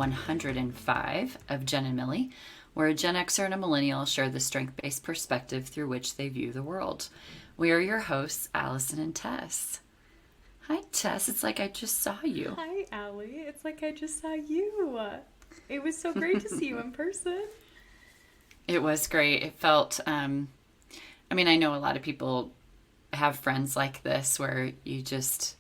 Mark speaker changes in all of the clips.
Speaker 1: 105 of Genn and Millie, where a Gen Xer and a millennial share the strength-based perspective through which they view the world. We are your hosts, Allison and Tess. Hi, Tess. It's like I just saw you.
Speaker 2: Hi, Allie. It's like I just saw you. It was so great to see you in person.
Speaker 1: It was great. It felt, I know a lot of people have friends like this where you just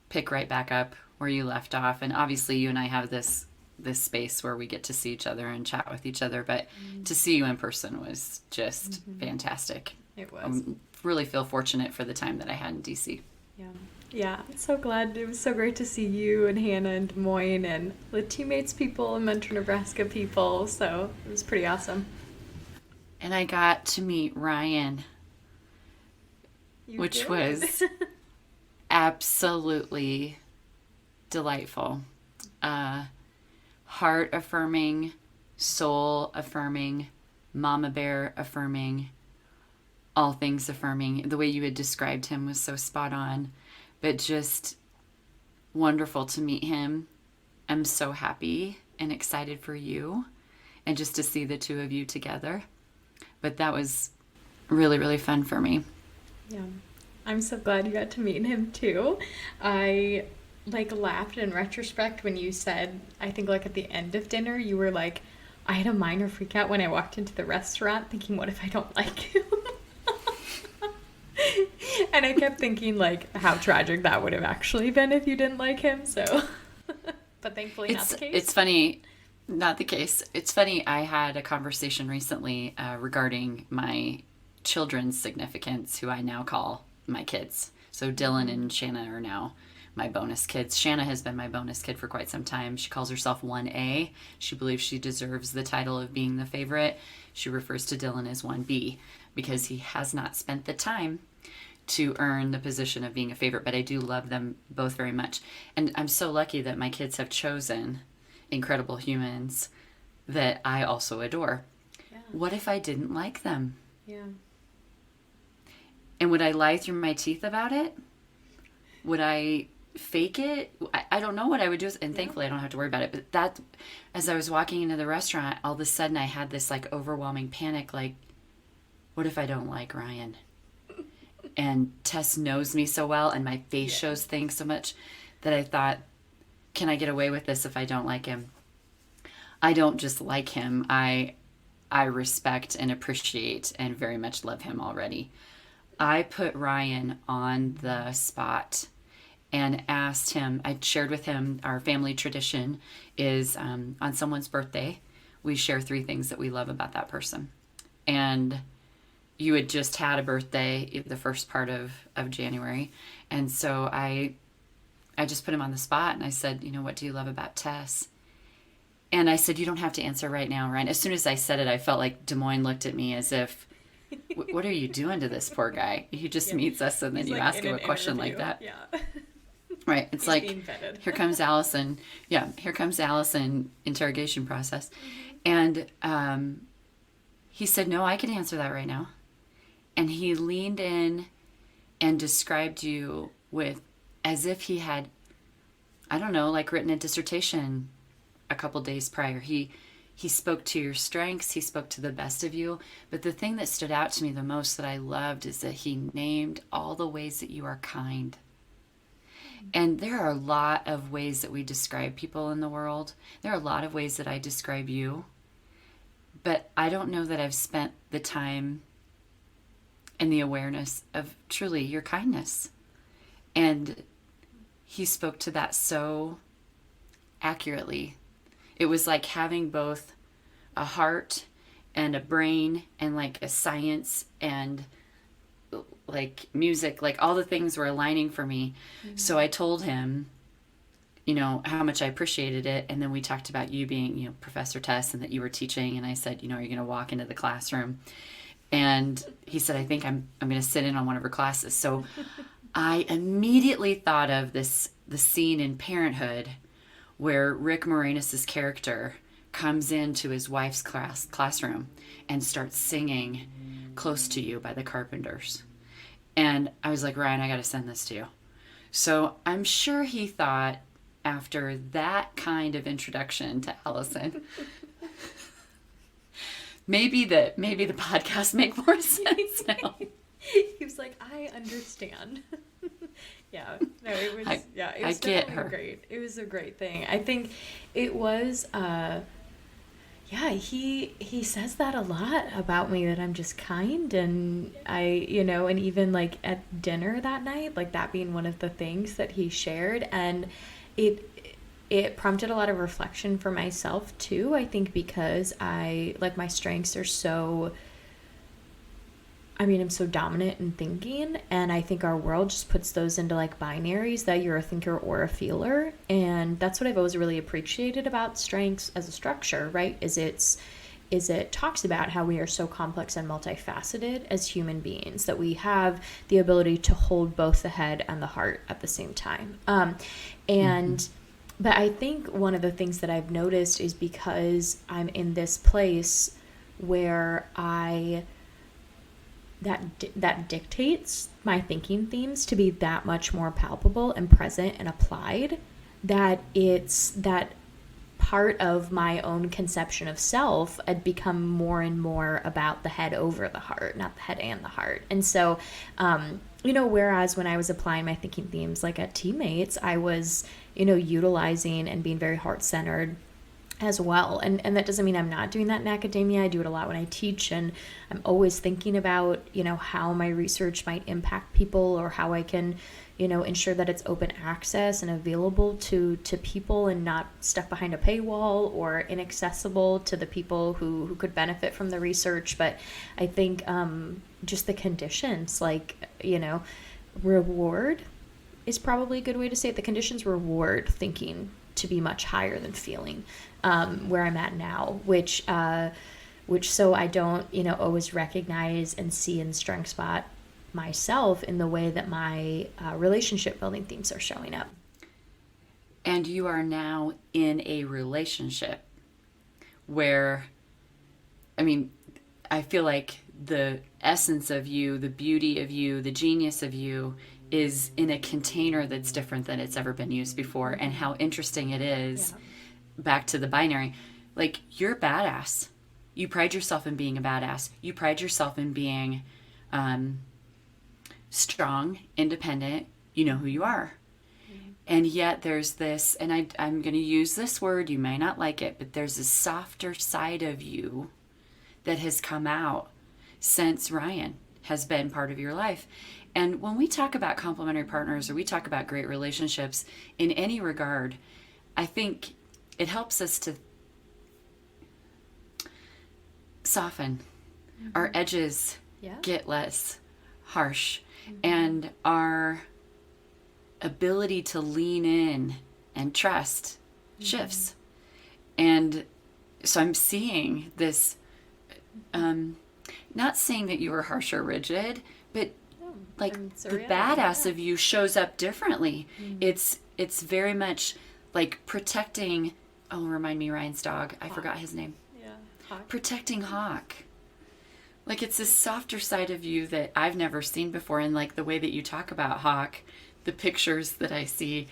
Speaker 1: pick right back up where you left off. And obviously you and I have this space where we get to see each other and chat with each other, but to see you in person was just fantastic.
Speaker 2: It was.
Speaker 1: Really feel fortunate for the time that I had in DC.
Speaker 2: Yeah, so glad. It was so great to see you and Hannah in Des Moines and the teammates people and Mentor Nebraska people. So it was pretty awesome.
Speaker 1: And I got to meet Ryan, which was absolutely delightful. Heart affirming, soul affirming, mama bear affirming, all things affirming. The way you had described him was so spot on, but just wonderful to meet him. I'm so happy and excited for you and just to see the two of you together. But that was really, really fun for me.
Speaker 2: Yeah. I'm so glad you got to meet him too. I laughed in retrospect when you said, I think at the end of dinner, you were like, I had a minor freak out when I walked into the restaurant thinking, what if I don't like him? And I kept thinking how tragic that would have actually been if you didn't like him. So, but thankfully not the case.
Speaker 1: It's funny. Not the case. It's funny. I had a conversation recently regarding my children's significance, who I now call my kids. So Dylan and Shanna are now my bonus kids. Shanna has been my bonus kid for quite some time. She calls herself 1A. She believes she deserves the title of being the favorite. She refers to Dylan as 1B because he has not spent the time to earn the position of being a favorite, but I do love them both very much. And I'm so lucky that my kids have chosen incredible humans that I also adore. Yeah. What if I didn't like them?
Speaker 2: Yeah.
Speaker 1: And would I lie through my teeth about it? Would I fake it? I don't know what I would do. And thankfully I don't have to worry about it. But that, as I was walking into the restaurant, all of a sudden I had this overwhelming panic, what if I don't like Ryan? And Tess knows me so well and my face shows things so much that I thought, can I get away with this if I don't like him? I don't just like him. I respect and appreciate and very much love him already. I put Ryan on the spot and asked him, I shared with him, our family tradition is on someone's birthday, we share 3 things that we love about that person. And you had just had a birthday, the first part of January. And so I just put him on the spot and I said, what do you love about Tess? And I said, you don't have to answer right now, Ryan. As soon as I said it, I felt like Des Moines looked at me as if, what are you doing to this poor guy? He just meets us and then you ask him a question like that.
Speaker 2: Yeah.
Speaker 1: Right. It's here comes Allison. Yeah. Here comes Allison interrogation process. And he said, no, I can answer that right now. And he leaned in and described you with as if he had, written a dissertation a couple days prior. He spoke to your strengths. He spoke to the best of you. But the thing that stood out to me the most that I loved is that he named all the ways that you are kind. And there are a lot of ways that we describe people in the world. There are a lot of ways that I describe you. But I don't know that I've spent the time and the awareness of truly your kindness. And he spoke to that so accurately. It was like having both a heart and a brain and a science and music, all the things were aligning for me. So I told him, how much I appreciated it. And then we talked about you being, Professor Tess and that you were teaching. And I said, are you going to walk into the classroom? And he said, I think I'm going to sit in on one of her classes. So I immediately thought of the scene in Parenthood where Rick Moranis' character comes into his wife's classroom and starts singing Close to You by the Carpenters. And I was like, Ryan, I got to send this to you. So I'm sure he thought after that kind of introduction to Allison. Maybe the podcast make more sense now.
Speaker 2: He was like, I understand. Yeah, no, it was, it was definitely great. It was a great thing. I think it was, he says that a lot about me, that I'm just kind, and and even like at dinner that night, like that being one of the things that he shared, and it prompted a lot of reflection for myself too, I think, because my strengths are so, I'm so dominant in thinking, and I think our world just puts those into like binaries, that you're a thinker or a feeler. And that's what I've always really appreciated about strengths as a structure, right? Is it talks about how we are so complex and multifaceted as human beings, that we have the ability to hold both the head and the heart at the same time. But I think one of the things that I've noticed is, because I'm in this place where that dictates my thinking themes to be that much more palpable and present and applied, that it's that part of my own conception of self had become more and more about the head over the heart, not the head and the heart. And so, whereas when I was applying my thinking themes, like at teammates, I was, utilizing and being very heart-centered as well. And that doesn't mean I'm not doing that in academia. I do it a lot when I teach, and I'm always thinking about, how my research might impact people, or how I can, ensure that it's open access and available to people, and not stuck behind a paywall or inaccessible to the people who could benefit from the research. But I think just the conditions, reward is probably a good way to say it. The conditions reward thinking to be much higher than feeling, where I'm at now, which so I don't, always recognize and see and strength spot myself in the way that my relationship building themes are showing up.
Speaker 1: And you are now in a relationship where, I feel like the essence of you, the beauty of you, the genius of you is in a container that's different than it's ever been used before. And how interesting it is, back to the binary, like, you're badass. You pride yourself in being a badass. You pride yourself in being strong, independent. You know who you are. Mm-hmm. And yet there's this, and I'm going to use this word, you may not like it, but there's a softer side of you that has come out since Ryan has been part of your life. And when we talk about complementary partners, or we talk about great relationships in any regard, I think it helps us to soften. Mm-hmm. Our edges get less harsh. Mm-hmm. And our ability to lean in and trust shifts. And so I'm seeing this, not saying that you were harsh or rigid, but the badass of you shows up differently. Mm-hmm. It's very much like protecting, remind me, Ryan's dog. I forgot his name. Yeah, Hawk. Protecting Hawk. Like, it's this softer side of you that I've never seen before. And like the way that you talk about Hawk, the pictures that I see,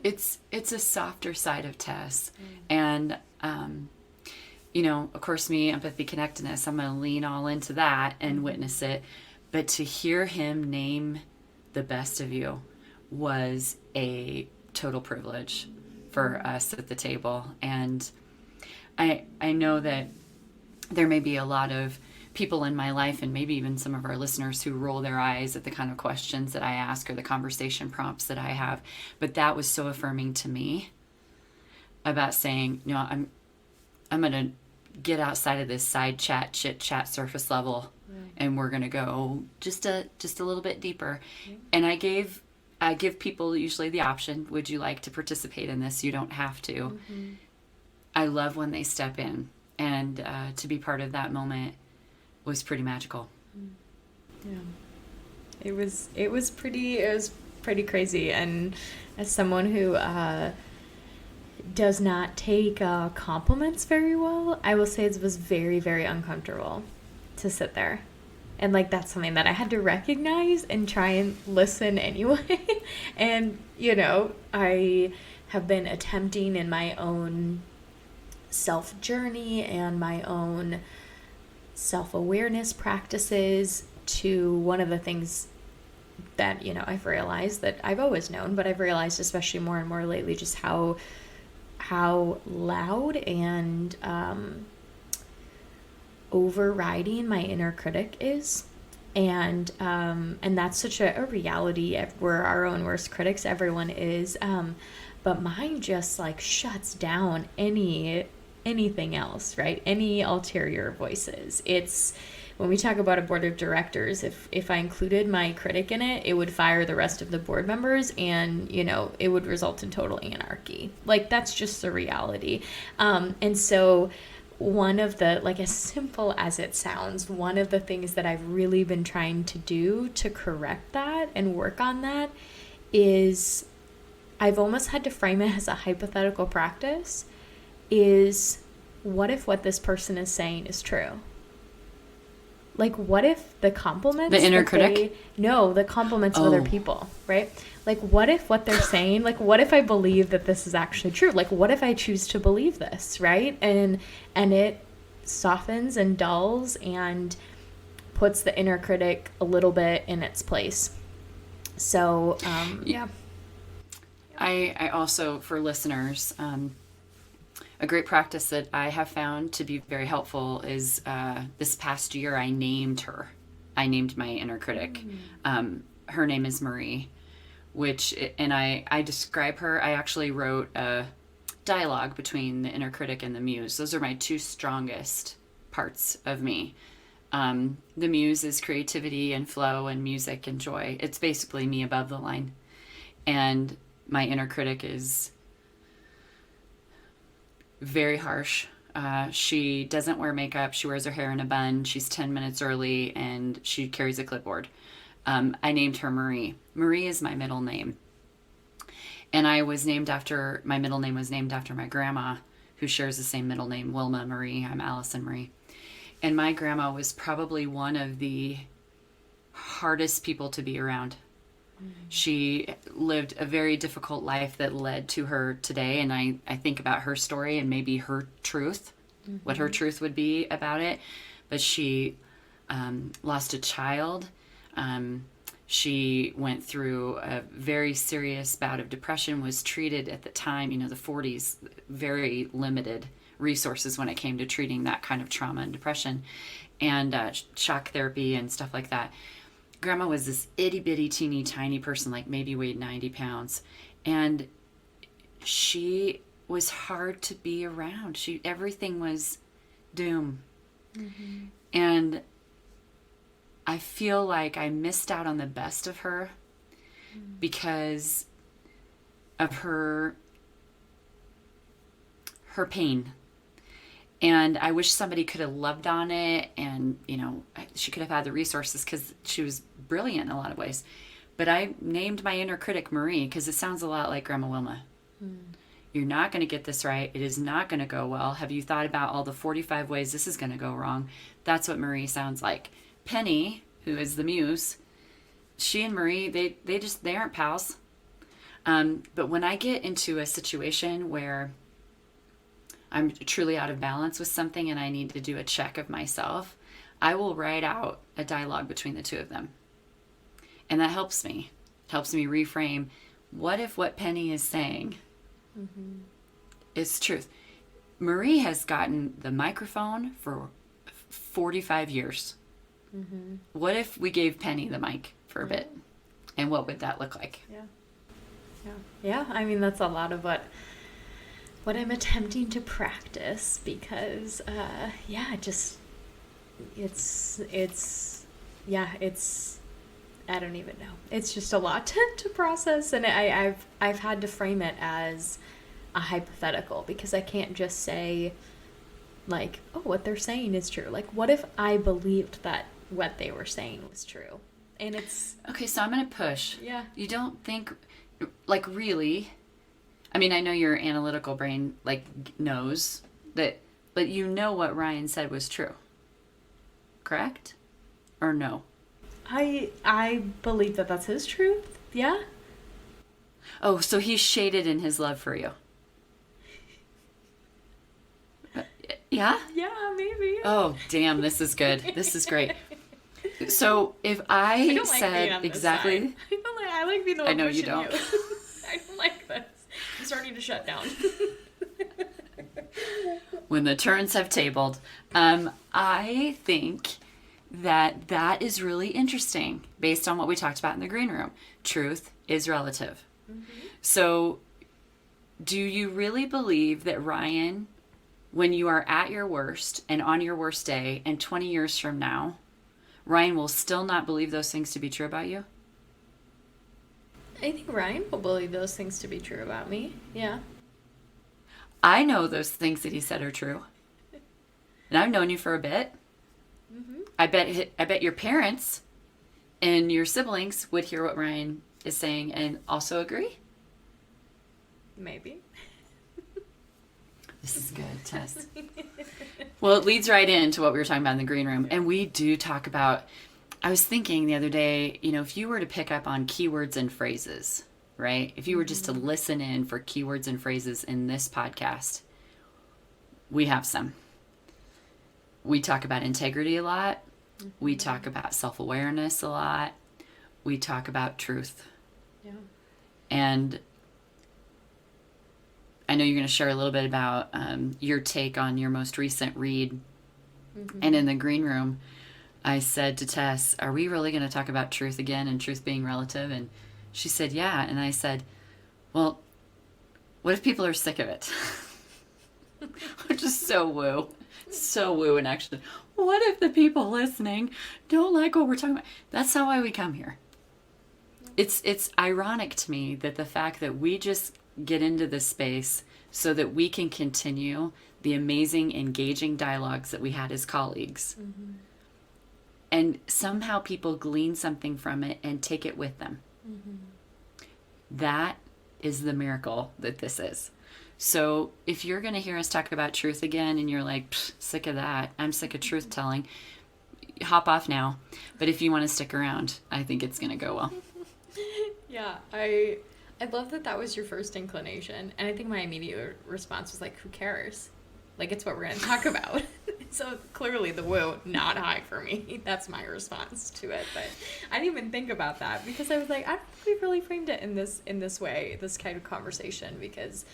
Speaker 1: it's a softer side of Tess. And, of course, me, empathy, connectedness, I'm going to lean all into that and witness it. But to hear him name the best of you was a total privilege for us at the table. And I know that there may be a lot of people in my life, and maybe even some of our listeners, who roll their eyes at the kind of questions that I ask or the conversation prompts that I have. But that was so affirming to me about saying, I'm going to get outside of this side chat, chit chat, surface level, and we're going to go just a little bit deeper. And I give people usually the option, would you like to participate in this? You don't have to. Mm-hmm. I love when they step in, and to be part of that moment was pretty magical.
Speaker 2: Yeah. It was pretty crazy. And as someone who does not take compliments very well, I will say it was very, very uncomfortable to sit there. And like, that's something that I had to recognize and try and listen anyway. And, I have been attempting in my own self journey and my own self awareness practices to one of the things that, I've realized that I've always known, but I've realized especially more and more lately just how loud and overriding my inner critic is. And that's such a reality. We're our own worst critics. Everyone is. But mine just like shuts down anything else, right? Any ulterior voices. It's when we talk about a board of directors, if I included my critic in it, it would fire the rest of the board members, and it would result in total anarchy. Like, that's just the reality. And so one of the, like, as simple as it sounds, one of the things that I've really been trying to do to correct that and work on that is I've almost had to frame it as a hypothetical practice is, what if what this person is saying is true? Like, what if the compliments...
Speaker 1: The inner critic?
Speaker 2: No, the compliments of other people, right? Like, what if what they're saying, like, what if I believe that this is actually true? Like, what if I choose to believe this, right? And it softens and dulls and puts the inner critic a little bit in its place. So, yeah.
Speaker 1: I also, for listeners... a great practice that I have found to be very helpful is this past year I named my inner critic. Her name is Marie, and I describe her. I actually wrote a dialogue between the inner critic and the muse. Those are my two strongest parts of me. The muse is creativity and flow and music and joy. It's basically me above the line. And my inner critic is very harsh. She doesn't wear makeup. She wears her hair in a bun. She's 10 minutes early, and she carries a clipboard. I named her Marie. Marie is my middle name. And my middle name was named after my grandma, who shares the same middle name, Wilma Marie. I'm Allison Marie. And my grandma was probably one of the hardest people to be around. She lived a very difficult life that led to her today, and I think about her story and maybe her truth, what her truth would be about it. But she lost a child. She went through a very serious bout of depression, was treated at the time, the 40s, very limited resources when it came to treating that kind of trauma and depression, and shock therapy and stuff like that. Grandma was this itty-bitty, teeny, tiny person, like maybe weighed 90 pounds. And she was hard to be around. Everything was doom. Mm-hmm. And I feel like I missed out on the best of her because of her pain. And I wish somebody could have loved on it, and, she could have had the resources because she was brilliant in a lot of ways. But I named my inner critic Marie because it sounds a lot like Grandma Wilma. You're not going to get this right. It is not going to go well. Have you thought about all the 45 ways this is going to go wrong? That's what Marie sounds like. Penny, who is the muse, she and Marie, they aren't pals. But when I get into a situation where I'm truly out of balance with something and I need to do a check of myself, I will write out a dialogue between the two of them. And that helps me reframe, what if what Penny is saying is truth? Marie has gotten the microphone for 45 years. What if we gave Penny the mic for a bit? And what would that look like?
Speaker 2: Yeah. I mean, that's a lot of what I'm attempting to practice because, I don't even know. It's just a lot to process, and I've had to frame it as a hypothetical because I can't just say, like, oh, what they're saying is true. Like, what if I believed that what they were saying was true? And it's...
Speaker 1: Okay, so I'm going to push.
Speaker 2: Yeah.
Speaker 1: You don't think, like, really... I mean, I know your analytical brain, like, knows that, but you know what Ryan said was true. Correct? Or no?
Speaker 2: I believe that that's his truth. Yeah.
Speaker 1: Oh, so he's shaded in his love for you. Yeah?
Speaker 2: Yeah, maybe.
Speaker 1: Oh, damn, this is good. This is great. So if
Speaker 2: I
Speaker 1: I
Speaker 2: don't like being
Speaker 1: said
Speaker 2: on this side.
Speaker 1: exactly,
Speaker 2: I like being the
Speaker 1: I
Speaker 2: one
Speaker 1: know you
Speaker 2: pushing you.
Speaker 1: don't.
Speaker 2: I don't like this. I'm starting to shut down.
Speaker 1: When the turns have tabled, I think that that is really interesting based on what we talked about in the green room. Truth is relative. So, do you really believe that Ryan, when you are at your worst and on your worst day, and 20 years from now, Ryan will still not believe those things to be true about you?
Speaker 2: I think Ryan will believe those things to be true about me. Yeah.
Speaker 1: I know those things that he said are true. And I've known you for a bit. I bet your parents and your siblings would hear what Ryan is saying and also agree.
Speaker 2: Maybe.
Speaker 1: This is good, Tess. Well, it leads right into what we were talking about in the green room. And we do talk about, I was thinking the other day, if you were to pick up on keywords and phrases, right? If you were just to listen in for keywords and phrases in this podcast, we have some. We talk about integrity a lot. We talk about self-awareness a lot. We talk about truth.
Speaker 2: Yeah.
Speaker 1: And I know you're going to share a little bit about your take on your most recent read. And in the green room, I said to Tess, are we really going to talk about truth again and truth being relative? And she said, yeah. And I said, well, what if people are sick of it? Which is so woo. So woo in action. What if the people listening don't like what we're talking about? That's not why we come here. It's ironic to me that the fact that we just get into this space so that we can continue the amazing, engaging dialogues that we had as colleagues. And somehow people glean something from it and take it with them. That is the miracle that this is. So if you're going to hear us talk about truth again and you're like, sick of that, I'm sick of truth telling, hop off now. But if you want to stick around, I think it's going to go well.
Speaker 2: Yeah, I love that was your first inclination. And I think my immediate response was like, who cares? Like, it's what we're going to talk about. So clearly the woo, not high for me. That's my response to it. But I didn't even think about that because I was like, I don't think we've really framed it in this way, this kind of conversation. Because,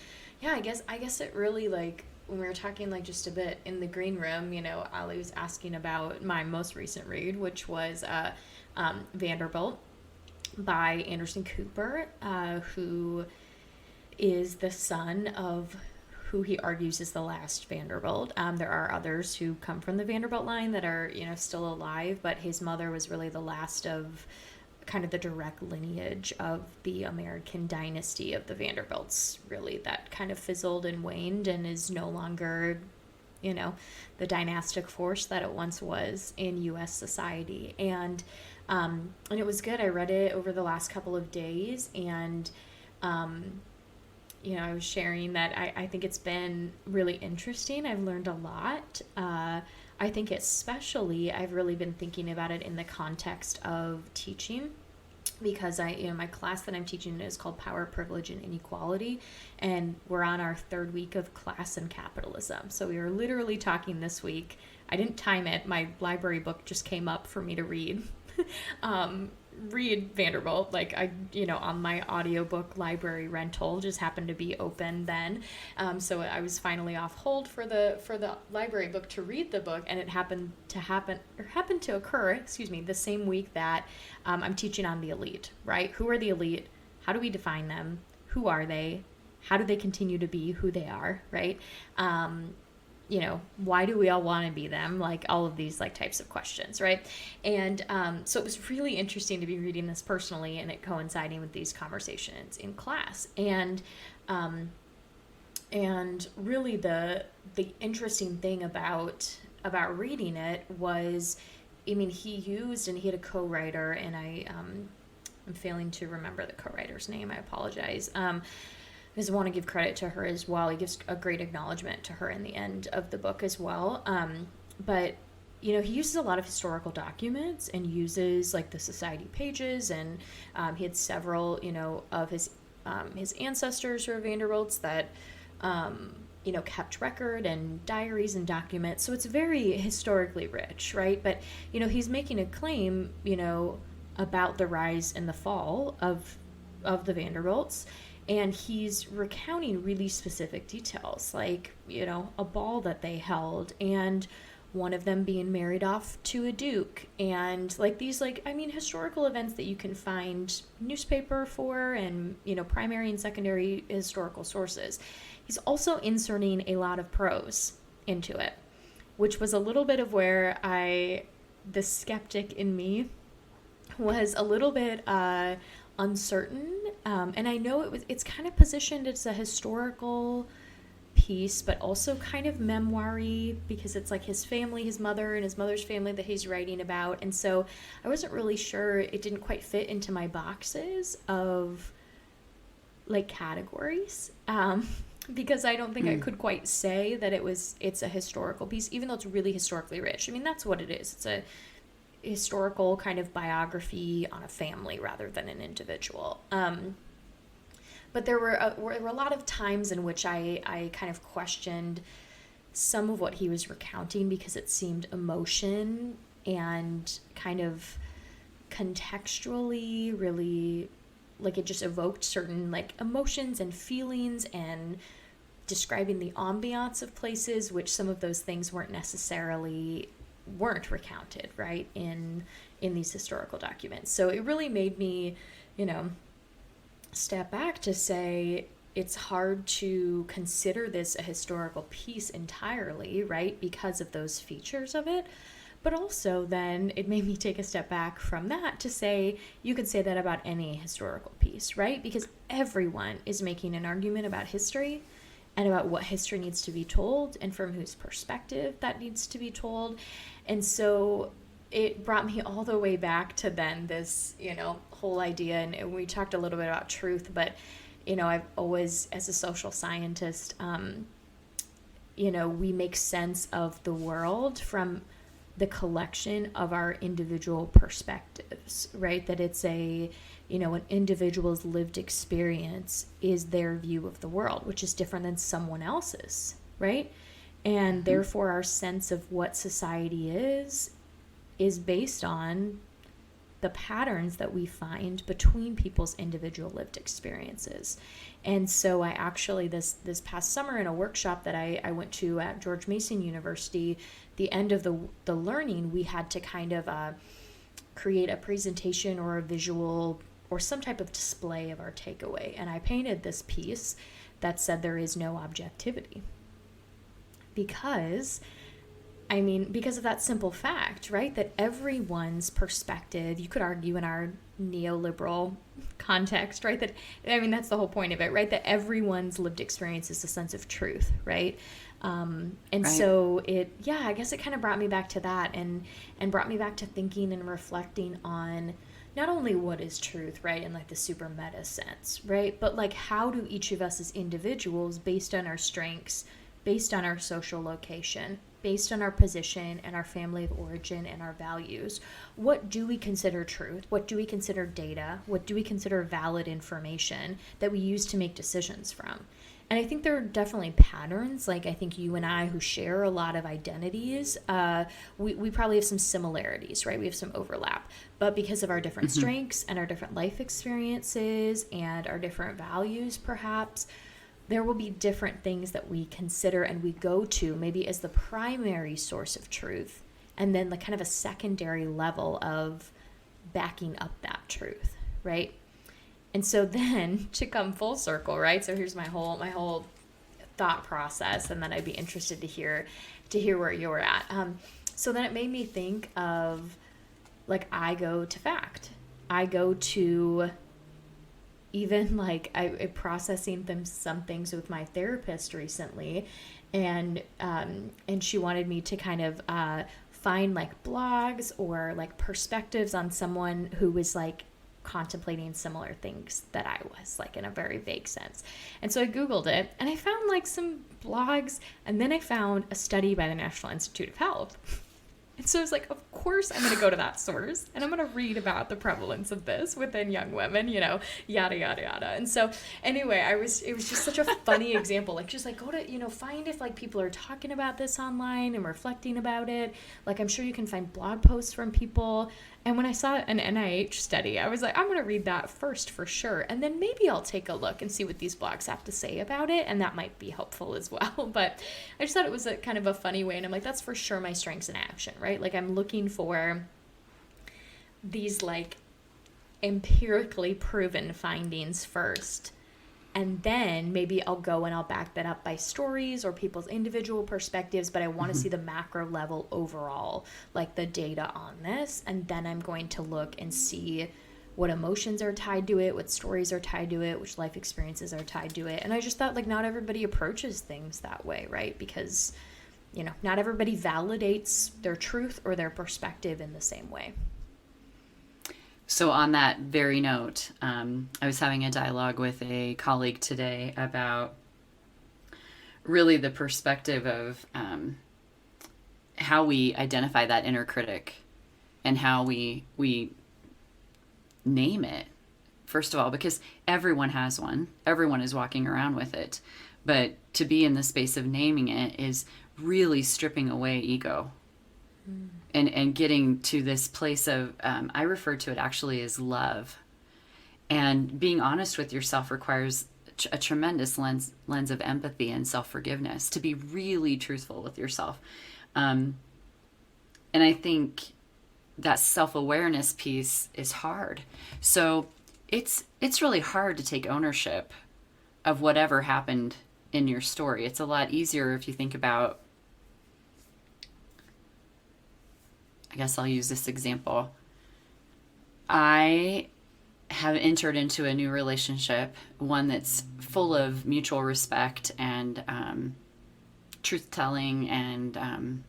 Speaker 2: yeah, I guess it really, like, when we were talking, like, just a bit in the green room, Ali was asking about my most recent read, which was Vanderbilt by Anderson Cooper, who is the son of who he argues is the last Vanderbilt. There are others who come from the Vanderbilt line that are, still alive, but his mother was really the last of kind of the direct lineage of the American dynasty of the Vanderbilts, really, that kind of fizzled and waned and is no longer, the dynastic force that it once was in U.S. society. And it was good. I read it over the last couple of days, and I was sharing that I think it's been really interesting. I've learned a lot. I think especially I've really been thinking about it in the context of teaching, because my class that I'm teaching is called Power, Privilege, and Inequality, and we're on our third week of class and capitalism. So we were literally talking this week. I didn't time it. My library book just came up for me to read. Read Vanderbilt, like on my audiobook library rental just happened to be open then, so I was finally off hold for the library book to read the book, and it happened to occur the same week that I'm teaching on the elite, right? Who are the elite? How do we define them? Who are they? How do they continue to be who they are, right? Why do we all want to be them? Like all of these types of questions, right? And so it was really interesting to be reading this personally and it coinciding with these conversations in class. And really the interesting thing about reading it was, he had a co-writer, and I'm failing to remember the co-writer's name. I apologize. Because I want to give credit to her as well. He gives a great acknowledgement to her in the end of the book as well. But he uses a lot of historical documents and uses the society pages, and he had several of his his ancestors who are Vanderbilts that, kept record and diaries and documents. So it's very historically rich, right? But, he's making a claim, about the rise and the fall of the Vanderbilts. And he's recounting really specific details, like, a ball that they held and one of them being married off to a duke, and like these historical events that you can find newspaper for, and primary and secondary historical sources. He's also inserting a lot of prose into it, which was a little bit of where the skeptic in me was a little bit uncertain, and I know it's kind of positioned as a historical piece, but also kind of memoir-y, because it's like his family, his mother and his mother's family that he's writing about. And so I wasn't really sure, it didn't quite fit into my boxes of like categories, because I don't think I could quite say that it's a historical piece, even though it's really historically rich. I mean, that's what it is. It's a historical kind of biography on a family rather than an individual. But there were a lot of times in which I kind of questioned some of what he was recounting, because it seemed emotion and kind of contextually really, like, it just evoked certain like emotions and feelings, and describing the ambiance of places, which some of those things weren't recounted, right, in these historical documents. So it really made me, step back to say it's hard to consider this a historical piece entirely, right, because of those features of it. But also then it made me take a step back from that to say you could say that about any historical piece, right? Because everyone is making an argument about history and about what history needs to be told and from whose perspective that needs to be told. And so it brought me all the way back to then this, whole idea. And we talked a little bit about truth, but, I've always, as a social scientist, we make sense of the world from the collection of our individual perspectives, right? That it's an individual's lived experience is their view of the world, which is different than someone else's, right? And therefore our sense of what society is based on the patterns that we find between people's individual lived experiences. And so I actually, this past summer in a workshop that I went to at George Mason University, the end of the learning, we had to kind of create a presentation or a visual or some type of display of our takeaway. And I painted this piece that said there is no objectivity. Because of that simple fact, right? That everyone's perspective, you could argue in our neoliberal context, right? That's the whole point of it, right? That everyone's lived experience is a sense of truth, right? Right. So I guess it kind of brought me back to that and brought me back to thinking and reflecting on not only what is truth, right? In like the super meta sense, right? But like how do each of us as individuals, based on our strengths, based on our social location, based on our position and our family of origin and our values, what do we consider truth? What do we consider data? What do we consider valid information that we use to make decisions from? And I think there are definitely patterns. Like I think you and I, who share a lot of identities, we probably have some similarities, right? We have some overlap. But because of our different strengths and our different life experiences and our different values, perhaps, there will be different things that we consider and we go to maybe as the primary source of truth, and then like kind of a secondary level of backing up that truth, right? And so then to come full circle, right? So here's my whole thought process, and then I'd be interested to hear where you're at. So then it made me think of like I go to fact. I go to even like I processing some things with my therapist recently, and she wanted me to kind of find like blogs or like perspectives on someone who was like contemplating similar things that I was, like in a very vague sense. And so I Googled it and I found like some blogs, and then I found a study by the National Institute of Health. And so I was like, of course I'm going to go to that source and I'm going to read about the prevalence of this within young women, yada, yada, yada. And so anyway, it was just such a funny example. Like, just like go to, find if like people are talking about this online and reflecting about it. Like, I'm sure you can find blog posts from people. And when I saw an NIH study, I was like, I'm going to read that first for sure. And then maybe I'll take a look and see what these blogs have to say about it. And that might be helpful as well. But I just thought it was a kind of a funny way. And I'm like, that's for sure my strengths in action, right? Like, I'm looking for these like empirically proven findings first. And then maybe I'll go and I'll back that up by stories or people's individual perspectives, but I want to see the macro level overall, like the data on this. And then I'm going to look and see what emotions are tied to it, what stories are tied to it, which life experiences are tied to it. And I just thought like not everybody approaches things that way, right? Because, not everybody validates their truth or their perspective in the same way.
Speaker 1: So on that very note, I was having a dialogue with a colleague today about really the perspective of how we identify that inner critic and how we name it, first of all, because everyone has one. Everyone is walking around with it. But to be in the space of naming it is really stripping away ego. And getting to this place of, I refer to it actually as love. And being honest with yourself requires a tremendous lens of empathy and self-forgiveness, to be really truthful with yourself. And I think that self-awareness piece is hard. So it's really hard to take ownership of whatever happened in your story. It's a lot easier if you think about, I guess I'll use this example. I have entered into a new relationship, one that's full of mutual respect and truth-telling and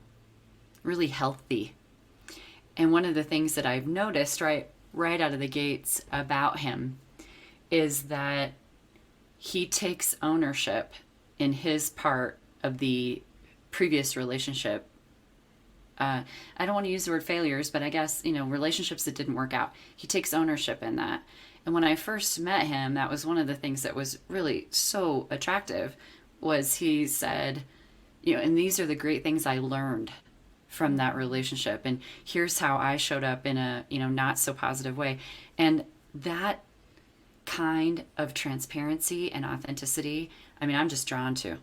Speaker 1: really healthy. And one of the things that I've noticed right out of the gates about him is that he takes ownership in his part of the previous relationship. I don't want to use the word failures, but I guess, relationships that didn't work out. He takes ownership in that. And when I first met him, that was one of the things that was really so attractive, was he said, and these are the great things I learned from that relationship. And here's how I showed up in a, not so positive way. And that kind of transparency and authenticity, I'm just drawn to.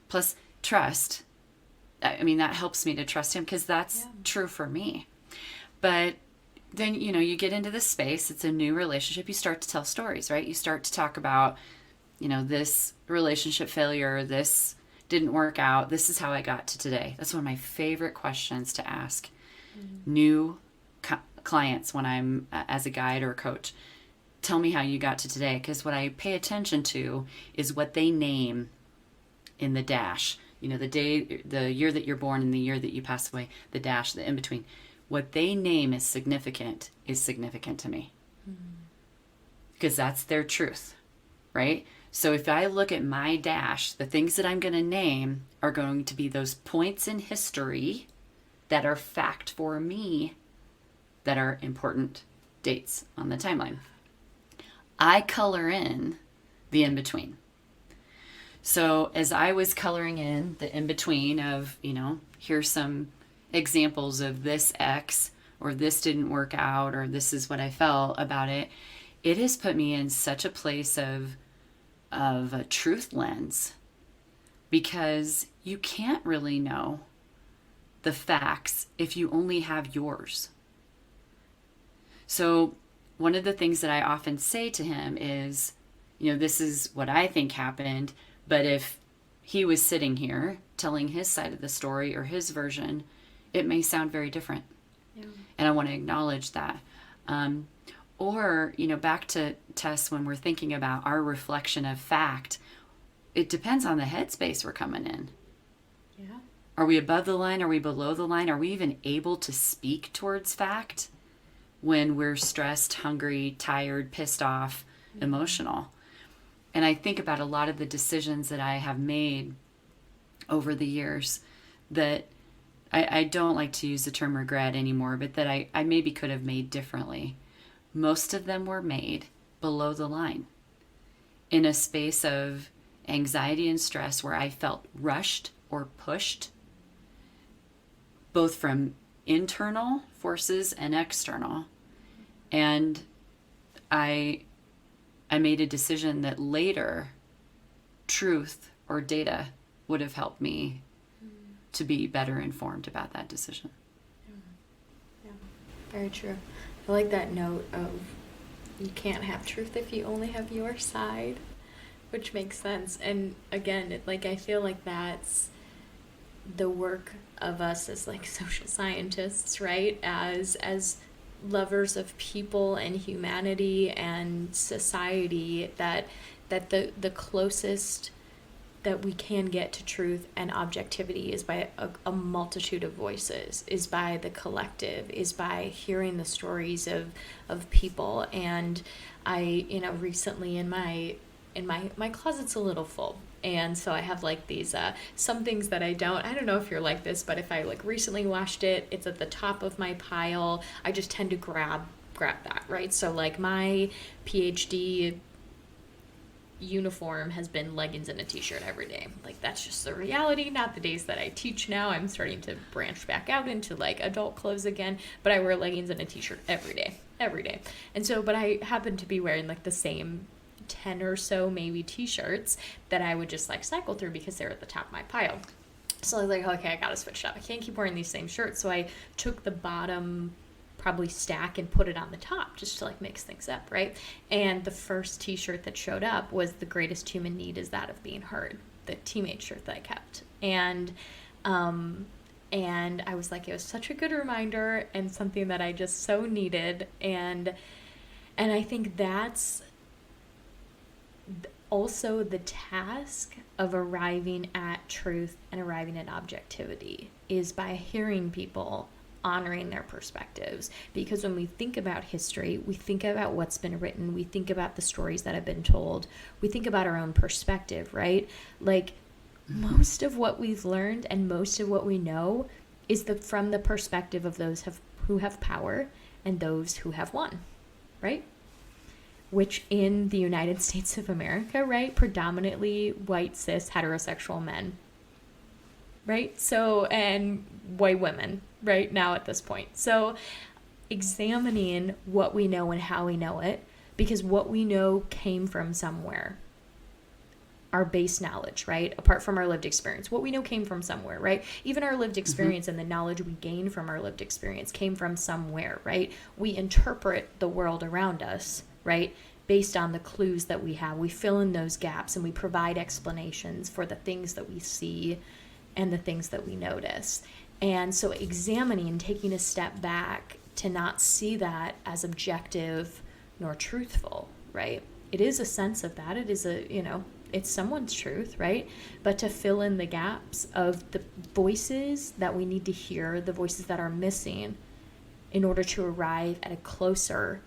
Speaker 1: Plus trust. That helps me to trust him because that's true for me. But then, you get into this space. It's a new relationship. You start to tell stories, right? You start to talk about, this relationship failure, this didn't work out. This is how I got to today. That's one of my favorite questions to ask new clients when I'm as a guide or a coach. Tell me how you got to today. Because what I pay attention to is what they name in the dash. The day, the year that you're born and the year that you pass away, the dash, the in-between. What they name is significant to me. Because that's their truth, right? So if I look at my dash, the things that I'm going to name are going to be those points in history that are fact for me, that are important dates on the timeline. I color in the in-between. So as I was coloring in the in-between of, here's some examples of this X, or this didn't work out, or this is what I felt about it, it has put me in such a place of a truth lens, because you can't really know the facts if you only have yours. So one of the things that I often say to him is, this is what I think happened. But if he was sitting here telling his side of the story or his version, it may sound very different. Yeah. And I want to acknowledge that. Or, back to Tess, when we're thinking about our reflection of fact, it depends on the headspace we're coming in. Yeah. Are we above the line? Are we below the line? Are we even able to speak towards fact when we're stressed, hungry, tired, pissed off, emotional? And I think about a lot of the decisions that I have made over the years that I don't like to use the term regret anymore, but that I maybe could have made differently. Most of them were made below the line in a space of anxiety and stress where I felt rushed or pushed, both from internal forces and external. And I made a decision that later truth or data would have helped me to be better informed about that decision.
Speaker 2: Yeah, very true. I like that note of you can't have truth if you only have your side, which makes sense. And again, like I feel like that's the work of us as like social scientists, right? As lovers of people and humanity and society, that the closest that we can get to truth and objectivity is by a multitude of voices, is by the collective, is by hearing the stories of people. And I, recently in my closet's a little full. And so I have like these, some things that I don't know if you're like this, but if I like recently washed it, it's at the top of my pile. I just tend to grab that, right? So like my PhD uniform has been leggings and a t-shirt every day. Like that's just the reality. Not the days that I teach now. I'm starting to branch back out into like adult clothes again, but I wear leggings and a t-shirt every day. And so, but I happen to be wearing like the same 10 or so maybe t-shirts that I would just like cycle through because they're at the top of my pile. So I was like, okay, I gotta switch it up. I can't keep wearing these same shirts. So I took the bottom probably stack and put it on the top just to like mix things up, right? And the first t-shirt that showed up was the greatest human need is that of being heard, the teammate shirt that I kept. And I was like, it was such a good reminder and something that I just so needed. And I think that's also the task of arriving at truth and arriving at objectivity is by hearing people, honoring their perspectives. Because when we think about history, we think about what's been written, we think about the stories that have been told, we think about our own perspective, right? Like most of what we've learned and most of what we know is from the perspective of those who have power and those who have won, right? Which in the United States of America, right, predominantly white, cis, heterosexual men, right? So, and white women, right, now at this point. So examining what we know and how we know it, because what we know came from somewhere. Our base knowledge, right? Apart from our lived experience. What we know came from somewhere, right? Even our lived experience and the knowledge we gain from our lived experience came from somewhere, right? We interpret the world around us, right? Based on the clues that we have. We fill in those gaps and we provide explanations for the things that we see and the things that we notice. And so examining, taking a step back to not see that as objective nor truthful, right? It is a sense of that. It is it's someone's truth, right? But to fill in the gaps of the voices that we need to hear, the voices that are missing in order to arrive at a closer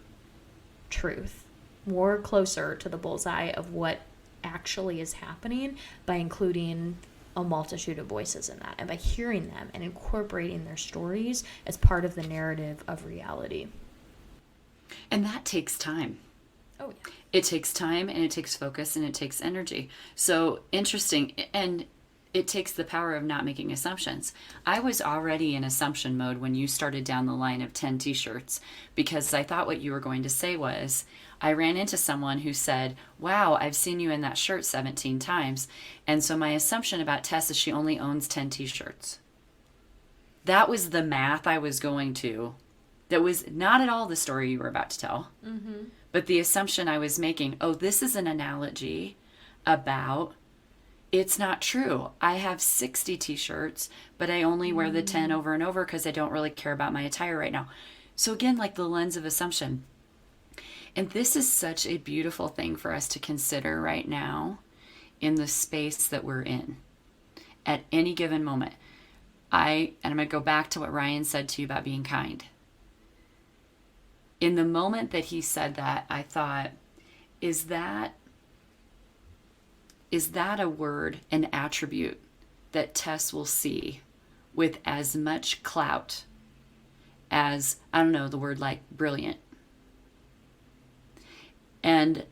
Speaker 2: truth, more closer to the bullseye of what actually is happening by including a multitude of voices in that and by hearing them and incorporating their stories as part of the narrative of reality.
Speaker 1: And that takes time.
Speaker 2: Oh, yeah.
Speaker 1: It takes time and it takes focus and it takes energy. So interesting. And it takes the power of not making assumptions. I was already in assumption mode when you started down the line of 10 t-shirts because I thought what you were going to say was, I ran into someone who said, wow, I've seen you in that shirt 17 times. And so my assumption about Tess is she only owns 10 t-shirts. That was the math I was going to. That was not at all the story you were about to tell. Mm-hmm. But the assumption I was making, oh, this is an analogy about, it's not true. I have 60 t-shirts, but I only wear the 10 over and over because I don't really care about my attire right now. So again, like the lens of assumption. And this is such a beautiful thing for us to consider right now in the space that we're in at any given moment. I'm going to go back to what Ryan said to you about being kind. In the moment that he said that, I thought, is that a word, an attribute that Tess will see with as much clout as, I don't know, the word like brilliant. And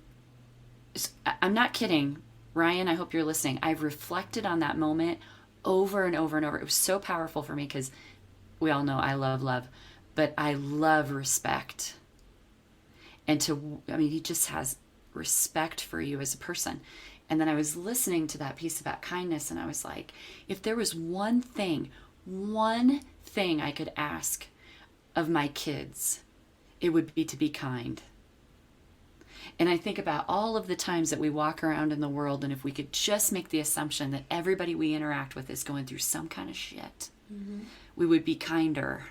Speaker 1: I'm not kidding. Ryan, I hope you're listening. I've reflected on that moment over and over and over. It was so powerful for me because we all know I love love, but I love respect. And he just has respect for you as a person. And then I was listening to that piece about kindness, and I was like, if there was one thing I could ask of my kids, it would be to be kind. And I think about all of the times that we walk around in the world, and if we could just make the assumption that everybody we interact with is going through some kind of shit, we would be kinder.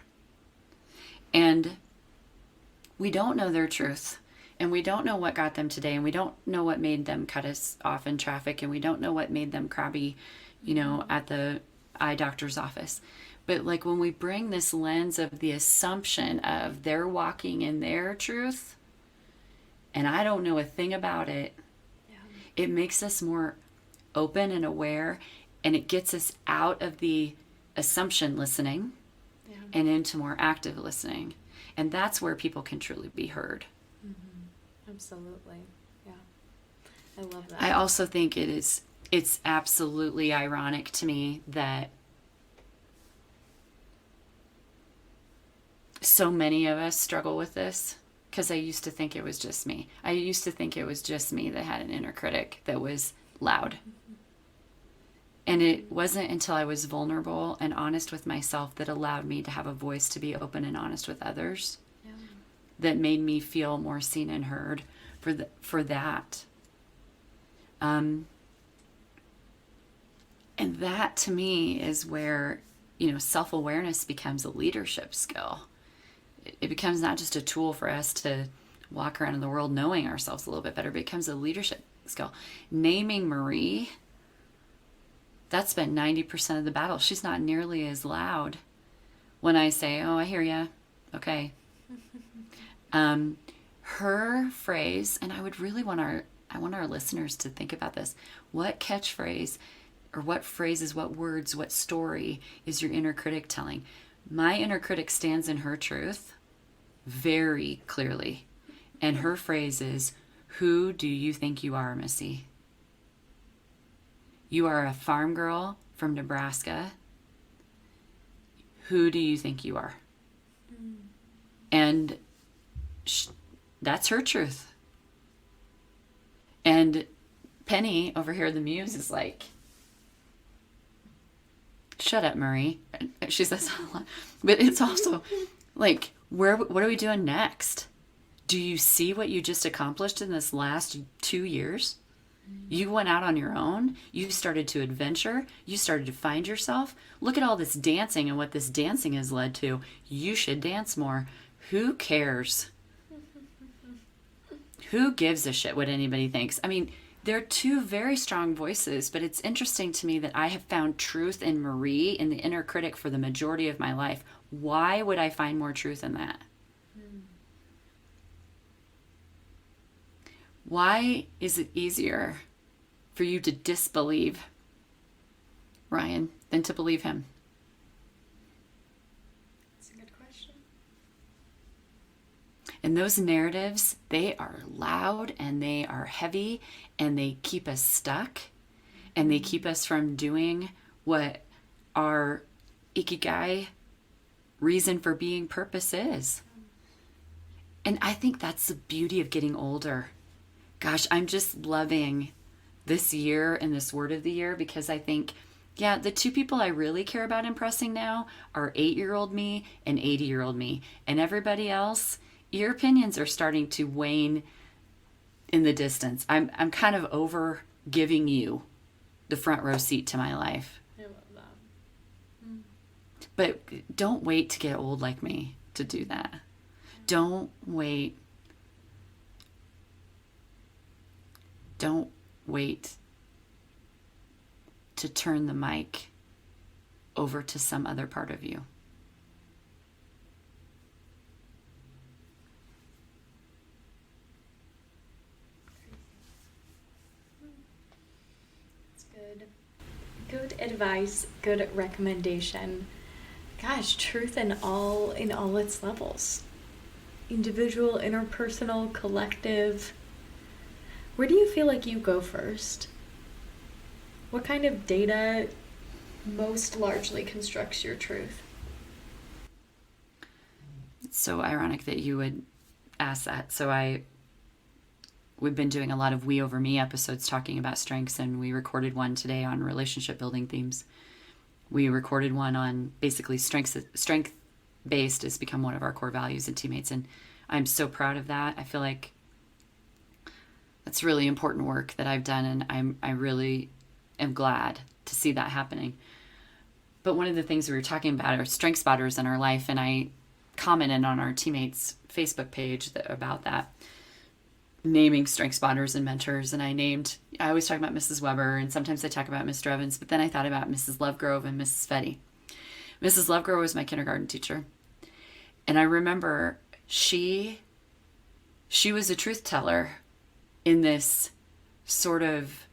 Speaker 1: And we don't know their truth, and we don't know what got them today, and we don't know what made them cut us off in traffic, and we don't know what made them crabby, at the eye doctor's office. But like when we bring this lens of the assumption of they're walking in their truth, and I don't know a thing about it, it makes us more open and aware, and it gets us out of the assumption listening and into more active listening. And that's where people can truly be heard.
Speaker 2: Absolutely. Yeah. I love that.
Speaker 1: I also think it's absolutely ironic to me that so many of us struggle with this, because I used to think it was just me. I used to think it was just me that had an inner critic that was loud. And it wasn't until I was vulnerable and honest with myself that allowed me to have a voice to be open and honest with others, that made me feel more seen and heard for that. And that to me is where, self-awareness becomes a leadership skill. It becomes not just a tool for us to walk around in the world knowing ourselves a little bit better, but it becomes a leadership skill. Naming Marie, that's been 90% of the battle. She's not nearly as loud when I say, oh, I hear ya. Okay. Her phrase, and I would really want our listeners to think about this. What catchphrase or what phrases, what words, what story is your inner critic telling? My inner critic stands in her truth very clearly. And her phrase is, who do you think you are, Missy? You are a farm girl from Nebraska. Who do you think you are? And that's her truth. And Penny over here, the muse, is like, shut up, Marie. She says a lot. But it's also like, what are we doing next? Do you see what you just accomplished in this last 2 years? You went out on your own. You started to adventure. You started to find yourself. Look at all this dancing and what this dancing has led to. You should dance more. Who cares? Who gives a shit what anybody thinks? I mean, they're two very strong voices, but it's interesting to me that I have found truth in Marie, in the inner critic, for the majority of my life. Why would I find more truth in that? Why is it easier for you to disbelieve Ryan than to believe him?
Speaker 2: That's a good question.
Speaker 1: And those narratives, they are loud and they are heavy and they keep us stuck and they keep us from doing what our ikigai, reason for being, purpose is. And I think that's the beauty of getting older. Gosh, I'm just loving this year and this word of the year, because I think, the two people I really care about impressing now are 8-year-old me and 80-year-old me. And everybody else, your opinions are starting to wane in the distance. I'm kind of over giving you the front row seat to my life.
Speaker 2: I love that.
Speaker 1: But don't wait to get old like me to do that. Don't wait. Don't wait to turn the mic over to some other part of you.
Speaker 2: That's good. Good advice, good recommendation. Gosh, truth in all its levels. Individual, interpersonal, collective. Where do you feel like you go first? What kind of data most largely constructs your truth?
Speaker 1: It's so ironic that you would ask that. We've been doing a lot of we over me episodes talking about strengths, and we recorded one today on relationship building themes. We recorded one on basically strength based has become one of our core values in teammates, and I'm so proud of that. I feel like that's really important work that I've done, and I really am glad to see that happening. But one of the things we were talking about are strength spotters in our life, and I commented on our teammates Facebook page about that, naming strength spotters and mentors. And I always talk about Mrs. Weber, and sometimes I talk about Mr. Evans, but then I thought about Mrs. Lovegrove and Mrs. Fetty. Mrs. Lovegrove was my kindergarten teacher, and I remember she was a truth teller in this sort of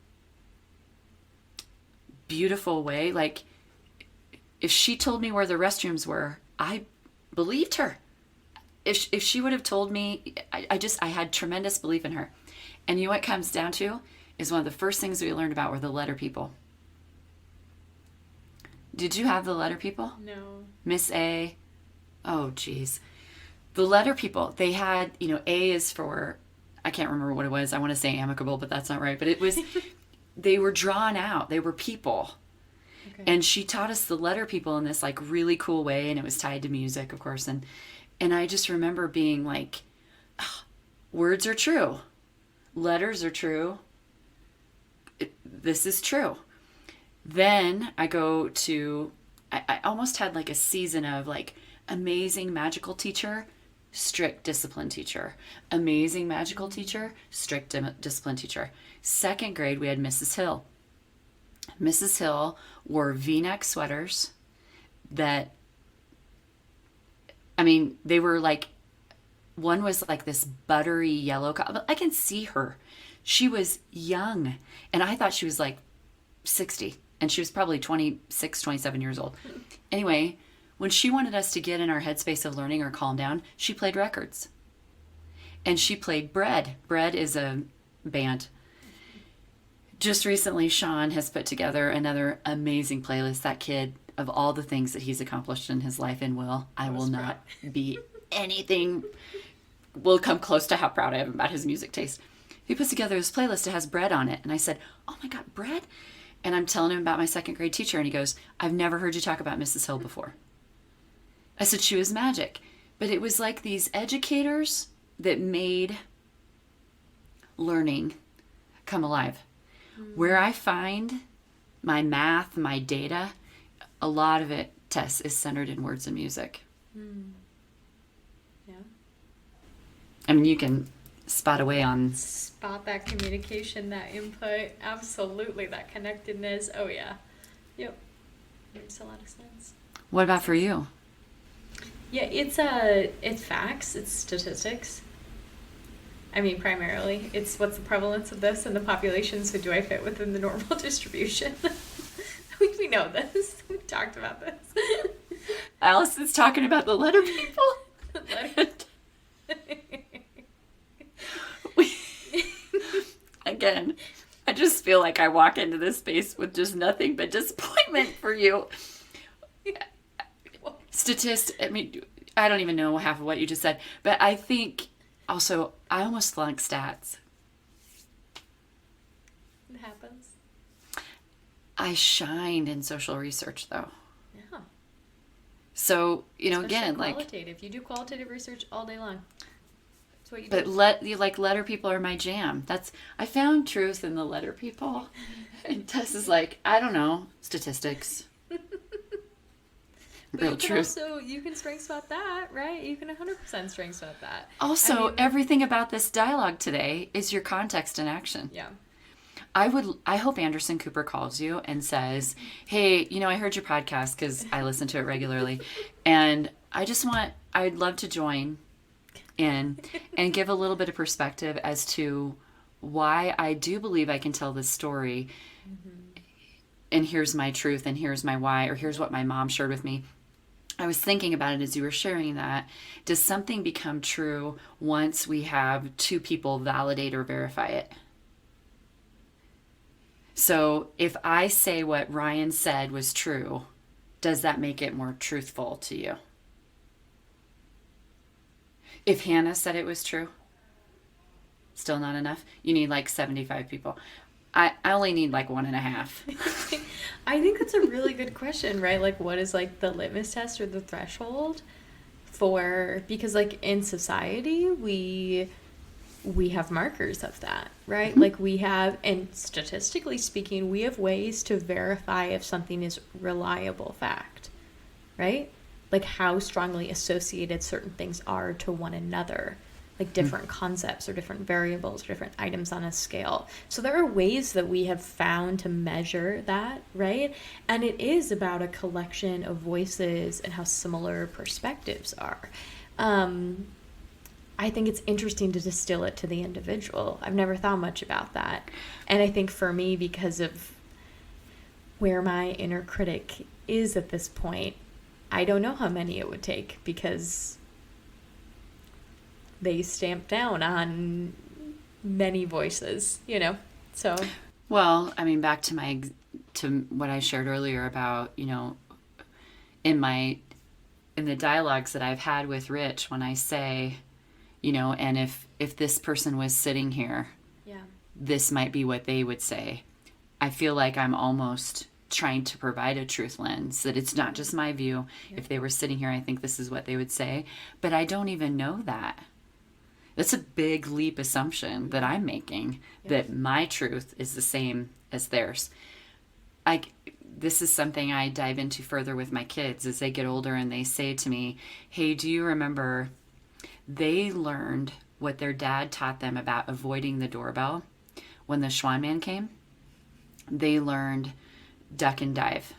Speaker 1: beautiful way. Like, if she told me where the restrooms were, I believed her. If she would have told me, I had tremendous belief in her. And you know what it comes down to is one of the first things we learned about were the letter people. Did you have the letter people?
Speaker 2: No.
Speaker 1: Miss A. Oh, geez. The letter people, they had, A is for, I can't remember what it was. I want to say amicable, but that's not right. But it was, they were drawn out. They were people. Okay. And she taught us the letter people in this like really cool way. And it was tied to music, of course. And I just remember being like, oh, words are true. Letters are true. This is true. Then I go to, I almost had like a season of like amazing magical teacher, strict discipline teacher. Amazing magical teacher, strict discipline teacher. Second grade, we had Mrs. Hill. Mrs. Hill wore V-neck sweaters that, they were like, one was like this buttery yellow color. I can see her. She was young, and I thought she was like 60, and she was probably 26, 27 years old. Anyway, when she wanted us to get in our headspace of learning or calm down, she played records. And she played Bread. Bread is a band. Just recently, Sean has put together another amazing playlist. That kid, of all the things that he's accomplished in his life and I will not be anything, will come close to how proud I am about his music taste. He puts together his playlist that has Bread on it. And I said, oh my God, Bread? And I'm telling him about my second grade teacher. And he goes, I've never heard you talk about Mrs. Hill before. I said, she was magic. But it was like these educators that made learning come alive. Where I find my math, my data, a lot of it, Tess, is centered in words and music.
Speaker 2: Yeah.
Speaker 1: You can spot
Speaker 2: that communication, that input, absolutely, that connectedness. Oh yeah. Yep. Makes a lot of sense.
Speaker 1: What about for you?
Speaker 2: Yeah, it's facts, it's statistics. Primarily, it's what's the prevalence of this in the population, so do I fit within the normal distribution? We know this. We talked about this.
Speaker 1: Allison's talking about the letter people. Again, I just feel like I walk into this space with just nothing but disappointment for you. I don't even know half of what you just said, but I think also I almost flunked stats.
Speaker 2: It happens.
Speaker 1: I shined in social research though.
Speaker 2: Yeah.
Speaker 1: So,
Speaker 2: especially
Speaker 1: again,
Speaker 2: qualitative. You do qualitative research all day long. That's what you do.
Speaker 1: But letter people are my jam. I found truth in the letter people. And Tess is like, I don't know, statistics.
Speaker 2: But
Speaker 1: Real truth.
Speaker 2: You can strength spot that, right? You can 100% strength spot that.
Speaker 1: Also, everything about this dialogue today is your context and action.
Speaker 2: Yeah.
Speaker 1: I hope Anderson Cooper calls you and says, hey, I heard your podcast because I listen to it regularly. And I'd love to join in and give a little bit of perspective as to why I do believe I can tell this story. Mm-hmm. And here's my truth and here's my why, or here's what my mom shared with me. I was thinking about it as you were sharing that. Does something become true once we have two people validate or verify it? So if I say what Ryan said was true, does that make it more truthful to you? If Hannah said it was true, still not enough? You need like 75 people. I only need like 1.5.
Speaker 2: I think that's a really good question, right? Like, what is like the litmus test or the threshold for, because like in society, we have markers of that, right?
Speaker 1: Mm-hmm.
Speaker 2: Like we have, and statistically speaking, we have ways to verify if something is reliable fact, right? Like how strongly associated certain things are to one another, like different concepts or different variables or different items on a scale. So there are ways that we have found to measure that, right? And it is about a collection of voices and how similar perspectives are. I think it's interesting to distill it to the individual. I've never thought much about that. And I think for me, because of where my inner critic is at this point, I don't know how many it would take, because they stamp down on many voices, you know? So,
Speaker 1: Well, I mean, back to what I shared earlier about, in the dialogues that I've had with Rich, when I say, and if this person was sitting here,
Speaker 2: yeah.
Speaker 1: this might be what they would say. I feel like I'm almost trying to provide a truth lens, that it's not just my view.
Speaker 2: Yeah.
Speaker 1: If they were sitting here, I think this is what they would say. But I don't even know that. That's a big leap assumption that I'm making, that my truth is the same as theirs. This is something I dive into further with my kids as they get older, and they say to me, hey, do you remember they learned what their dad taught them about avoiding the doorbell when the Schwan man came? They learned duck and dive.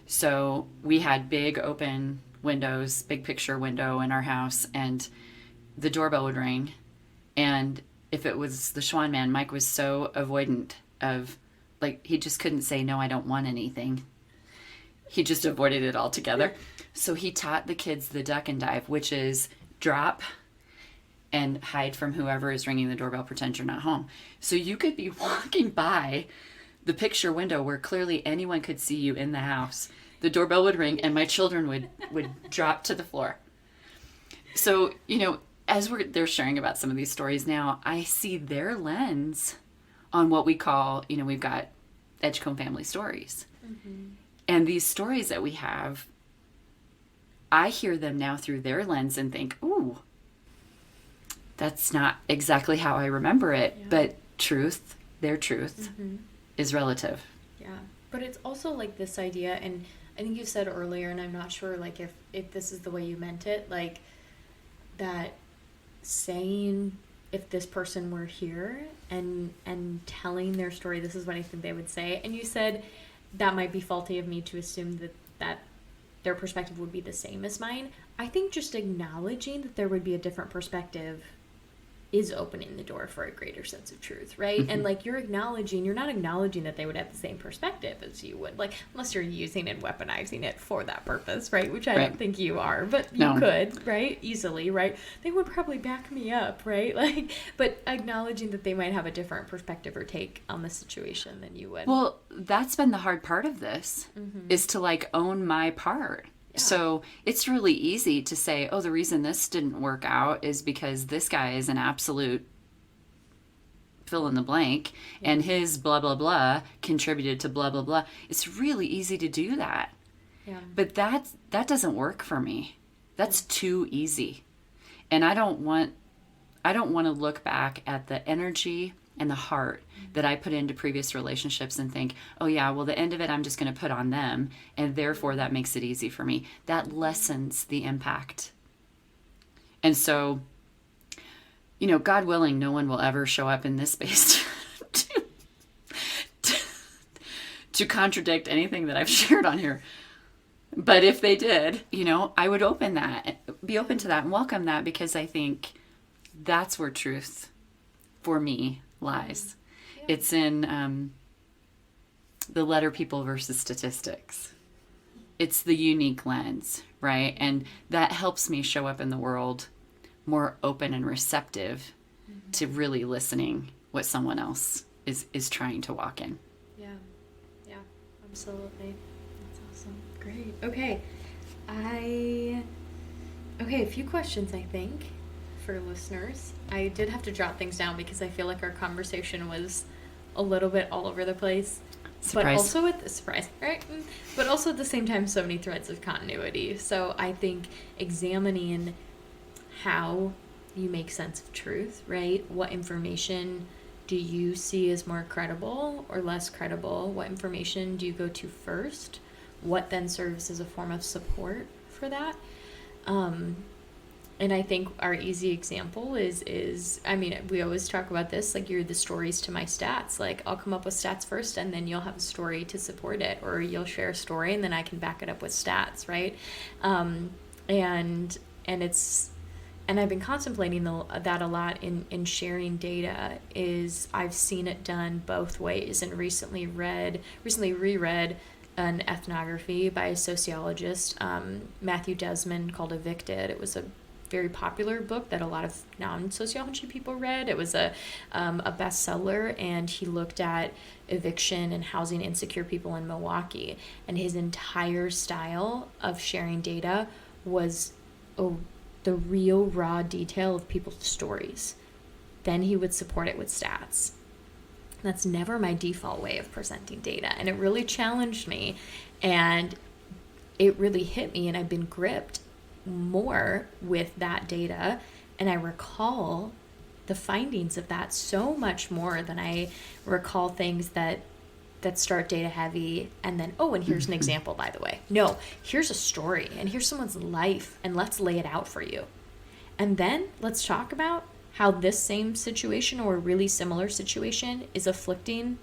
Speaker 1: So we had big open windows, big picture window in our house, and the doorbell would ring. And if it was the Schwan man, Mike was so avoidant of, like, he just couldn't say, no, I don't want anything. He just avoided it altogether. So he taught the kids the duck and dive, which is drop and hide from whoever is ringing the doorbell, pretend you're not home. So you could be walking by the picture window where clearly anyone could see you in the house. The doorbell would ring and my children would drop to the floor. So, as they're sharing about some of these stories now, I see their lens on what we call, we've got Edgecombe family stories. Mm-hmm. And these stories that we have, I hear them now through their lens and think, ooh, that's not exactly how I remember it. Yeah. But their truth is relative.
Speaker 2: Yeah. But it's also like this idea, and I think you said earlier, and I'm not sure like if this is the way you meant it, like that saying, if this person were here and telling their story, this is what I think they would say. And you said that might be faulty of me to assume that their perspective would be the same as mine. I think just acknowledging that there would be a different perspective is opening the door for a greater sense of truth, right? Mm-hmm. And like you're not acknowledging that they would have the same perspective as you would, like unless you're using and weaponizing it for that purpose, right? Which I don't think you are, but you could, right? Easily, right? They would probably back me up, right? Like, but acknowledging that they might have a different perspective or take on the situation than you would.
Speaker 1: Well, that's been the hard part of this, is to like own my part. Yeah. So it's really easy to say, oh, the reason this didn't work out is because this guy is an absolute fill in the blank, and his blah, blah, blah contributed to blah, blah, blah. It's really easy to do that. Yeah. But that doesn't work for me. That's too easy. And I don't want to look back at the energy and the heart that I put into previous relationships and think, oh yeah, well, the end of it, I'm just going to put on them, and therefore that makes it easy for me. That lessens the impact. And so, God willing, no one will ever show up in this space to contradict anything that I've shared on here. But if they did, I would be open to that and welcome that, because I think that's where truth for me lies. Yeah. It's in the letter people versus statistics. It's the unique lens, right? And that helps me show up in the world more open and receptive to really listening what someone else is trying to walk in.
Speaker 2: Yeah. Yeah. Absolutely. That's awesome. Great. Okay. A few questions, I think, for listeners. I did have to jot things down because I feel like our conversation was a little bit all over the place.
Speaker 1: Surprise.
Speaker 2: But also at the surprise, right? But also at the same time, so many threads of continuity. So I think examining how you make sense of truth, right? What information do you see as more credible or less credible? What information do you go to first? What then serves as a form of support for that? And I think our easy example is, I mean, we always talk about this, like you're the stories to my stats. Like I'll come up with stats first and then you'll have a story to support it, or you'll share a story and then I can back it up with stats, right? And I've been contemplating that a lot in sharing data. Is I've seen it done both ways, and recently reread an ethnography by a sociologist, Matthew Desmond, called Evicted. It was a very popular book that a lot of non-sociology people read. It was a bestseller, and he looked at eviction and housing insecure people in Milwaukee. And his entire style of sharing data was the real raw detail of people's stories. Then he would support it with stats. That's never my default way of presenting data. And it really challenged me, and it really hit me, and I've been gripped more with that data. And I recall the findings of that so much more than I recall things that start data heavy and then, and here's an example, by the way. No, here's a story and here's someone's life and let's lay it out for you. And then let's talk about how this same situation or a really similar situation is afflicting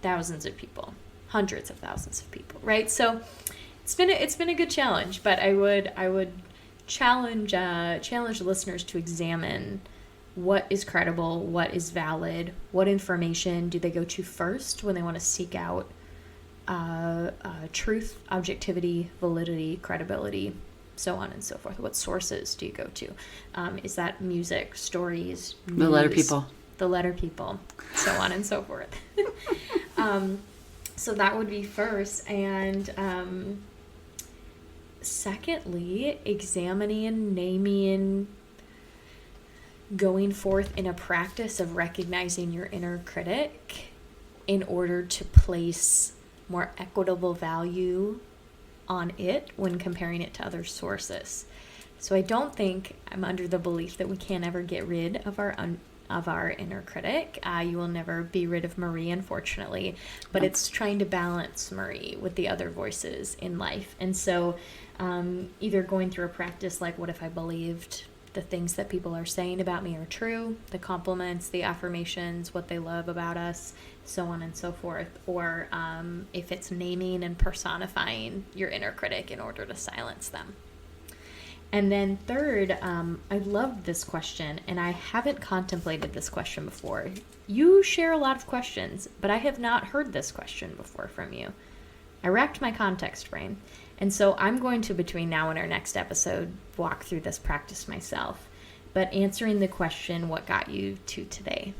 Speaker 2: thousands of people, hundreds of thousands of people, right? So it's been a good challenge, but I would challenge listeners to examine what is credible, what is valid, what information do they go to first when they want to seek out truth, objectivity, validity, credibility, so on and so forth. What sources do you go to? Is that music, stories, news,
Speaker 1: the letter people,
Speaker 2: so on and so forth. So that would be first. And secondly, examining, naming, going forth in a practice of recognizing your inner critic in order to place more equitable value on it when comparing it to other sources. So I don't think, I'm under the belief that we can't ever get rid of our inner critic. You will never be rid of Marie, unfortunately, but it's trying to balance Marie with the other voices in life. And so either going through a practice like, what if I believed the things that people are saying about me are true, the compliments, the affirmations, what they love about us, so on and so forth, or if it's naming and personifying your inner critic in order to silence them. And then third, I loved this question, and I haven't contemplated this question before. You share a lot of questions, but I have not heard this question before from you. I racked my context brain. And so I'm going to, between now and our next episode, walk through this practice myself. But answering the question, what got you to today?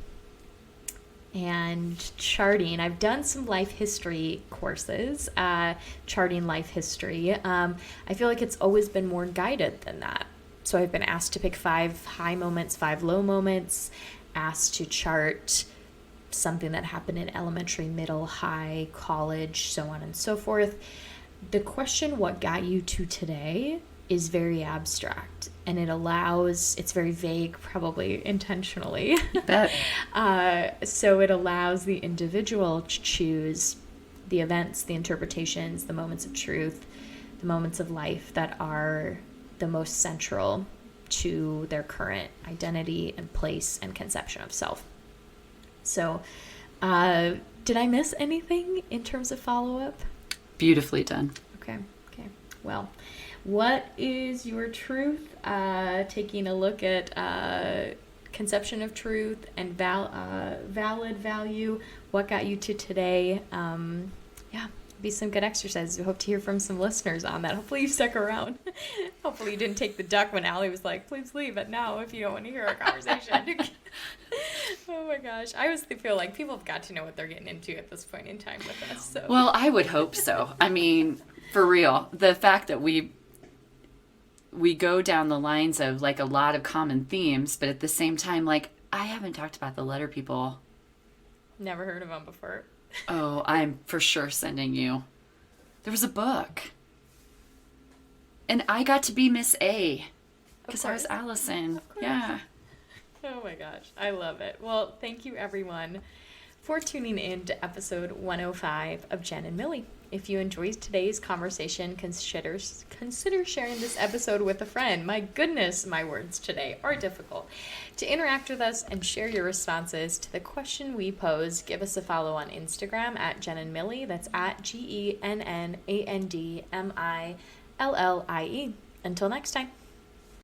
Speaker 2: And charting, I've done some life history courses, charting life history. I feel like it's always been more guided than that. So I've been asked to pick 5 high moments, 5 low moments, asked to chart something that happened in elementary, middle, high, college, so on and so forth. The question, what got you to today, is very abstract, and it's very vague, probably intentionally. So it allows the individual to choose the events, the interpretations, the moments of truth, the moments of life that are the most central to their current identity and place and conception of self. So did I miss anything in terms of follow-up?
Speaker 1: Beautifully done.
Speaker 2: Okay. Well, what is your truth? Taking a look at conception of truth and valid value. What got you to today? be some good exercises. We hope to hear from some listeners on that. Hopefully you stuck around. Hopefully you didn't take the duck when Allie was like, please leave it now if you don't want to hear our conversation. Oh my gosh. I always feel like people have got to know what they're getting into at this point in time with us. So.
Speaker 1: Well, I would hope so. I mean, for real, the fact that we go down the lines of like a lot of common themes, but at the same time, like, I haven't talked about the letter people.
Speaker 2: Never heard of them before.
Speaker 1: Oh, I'm for sure sending you. There was a book. And I got to be Miss A. Because I was Allison. Yeah.
Speaker 2: Oh my gosh. I love it. Well, thank you everyone for tuning in to episode 105 of Genn and Millie. If you enjoyed today's conversation, consider sharing this episode with a friend. My goodness, my words today are difficult. To interact with us and share your responses to the question we pose, give us a follow on Instagram at Genn and Millie. That's at GENNANDMILLIE. Until next time.